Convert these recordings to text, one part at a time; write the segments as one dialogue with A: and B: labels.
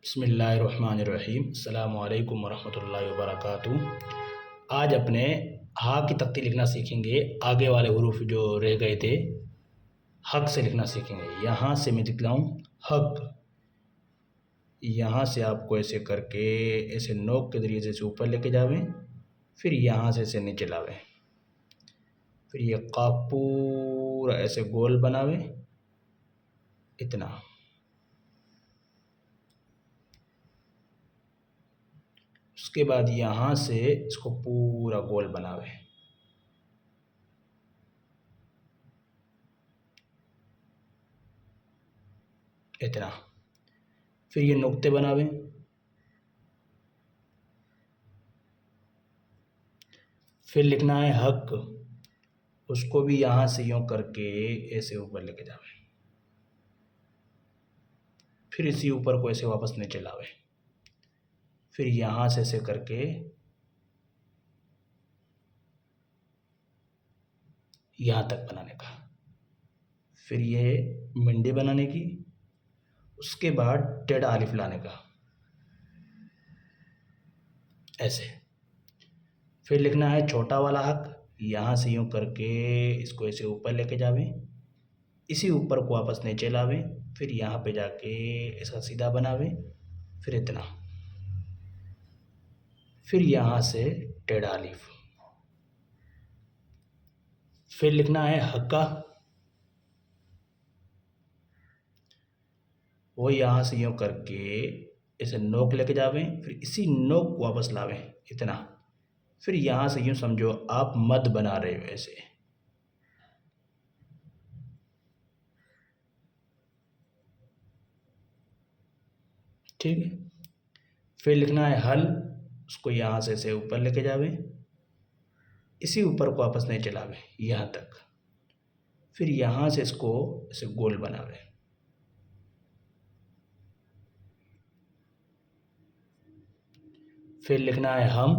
A: बिस्मिल्लाहिर्रहमानिर्रहीम अस्सलामु अलैकुम वरहमतुल्लाहि वबरकातुहू। आज अपने हा की तख्ती लिखना सीखेंगे। आगे वाले हुरूफ जो रह गए थे हक से लिखना सीखेंगे। यहाँ से मैं लिख रहा हूँ हक। यहाँ से आपको ऐसे करके ऐसे नोक के ज़रिए से ऊपर लेके जावें, फिर यहाँ से ऐसे नीचे लावें, फिर ये काफ पूरा ऐसे गोल बनावें इतना। उसके बाद यहाँ से इसको पूरा गोल बनावे, इतना। फिर ये नुक्ते बनावे, फिर लिखना है हक। उसको भी यहाँ से यूँ करके ऐसे ऊपर लेके जावे, फिर इसी ऊपर को ऐसे वापस नीचे लावे, फिर यहाँ से ऐसे करके यहाँ तक बनाने का। फिर ये मंडी बनाने की। उसके बाद टेढ़ा अलिफ लाने का ऐसे। फिर लिखना है छोटा वाला हक। यहाँ से यूँ करके इसको ऐसे ऊपर लेके जावें, इसी ऊपर को वापस नीचे लावें, फिर यहाँ पे जाके इसका सीधा बनावें, फिर इतना। फिर यहाँ से टेढ़ा अलिफ। फिर लिखना है हक्का। वो यहाँ से यूँ करके इसे नोक लेके जावें, फिर इसी नोक को वापस लावें इतना। फिर यहाँ से यूँ समझो आप मद बना रहे हो ऐसे। ठीक है। फिर लिखना है हल। उसको यहाँ से ऐसे ऊपर लेके जावें, इसी ऊपर को वापस नहीं चलावें यहाँ तक। फिर यहाँ से इसको ऐसे गोल बनावें। फिर लिखना है हम।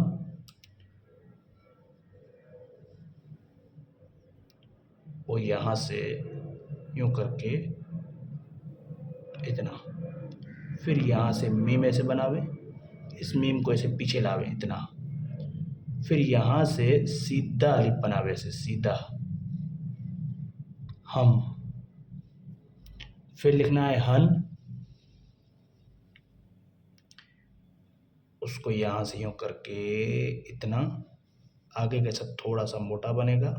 A: वो यहाँ से यूँ करके इतना। फिर यहाँ से मीम ऐसे बनावे, इस मीम को ऐसे पीछे लावे इतना। फिर यहाँ से सीधा अलिफ बनावे ऐसे सीधा हम। फिर लिखना है हन। उसको यहाँ से यूँ करके इतना, आगे का सब थोड़ा सा मोटा बनेगा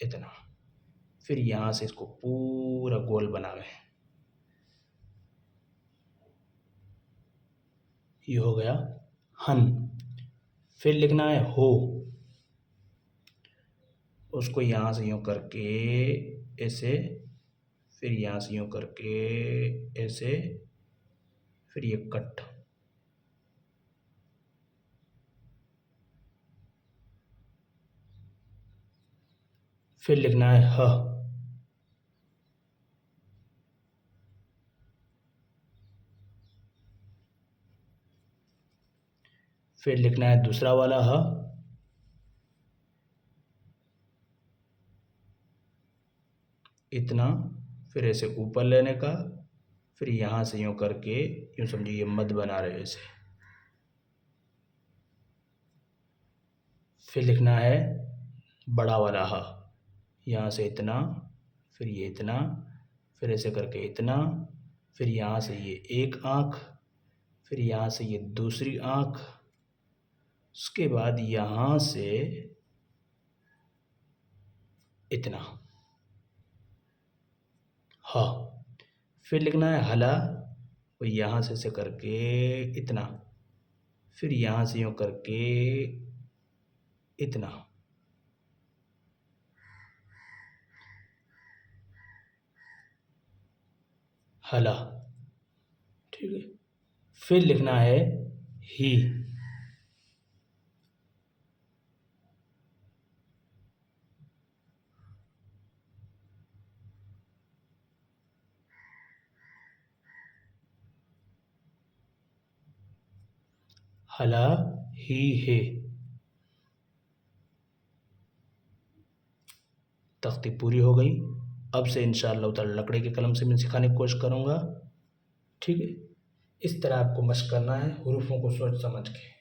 A: इतना। फिर यहाँ से इसको पूरा गोल बनावे। ये हो गया हन। फिर लिखना है हो। उसको यहाँ से यूँ करके ऐसे, फिर यहाँ से यूँ करके ऐसे, फिर ये कट। फिर लिखना है ह। फिर लिखना है दूसरा वाला ह। इतना। फिर ऐसे ऊपर लेने का, फिर यहाँ से यूँ करके यूँ समझिए मद बना रहे ऐसे। फिर लिखना है बड़ा वाला ह। यहाँ से इतना, फिर ये इतना, फिर ऐसे करके इतना, फिर यहाँ से ये एक आँख, फिर यहाँ से ये दूसरी आँख। उसके बाद यहाँ से इतना हाँ। फिर लिखना है हला। और यहाँ से ऐसे करके इतना, फिर यहाँ से यूँ करके इतना। हला। ठीक है। फिर लिखना है ही। हला ही है। तख्ती पूरी हो गई। अब से इंशाअल्लाह ताला लकड़ी के कलम से मैं सिखाने की कोशिश करूँगा। ठीक है। इस तरह आपको मशक करना है हरूफों को सोच समझ के।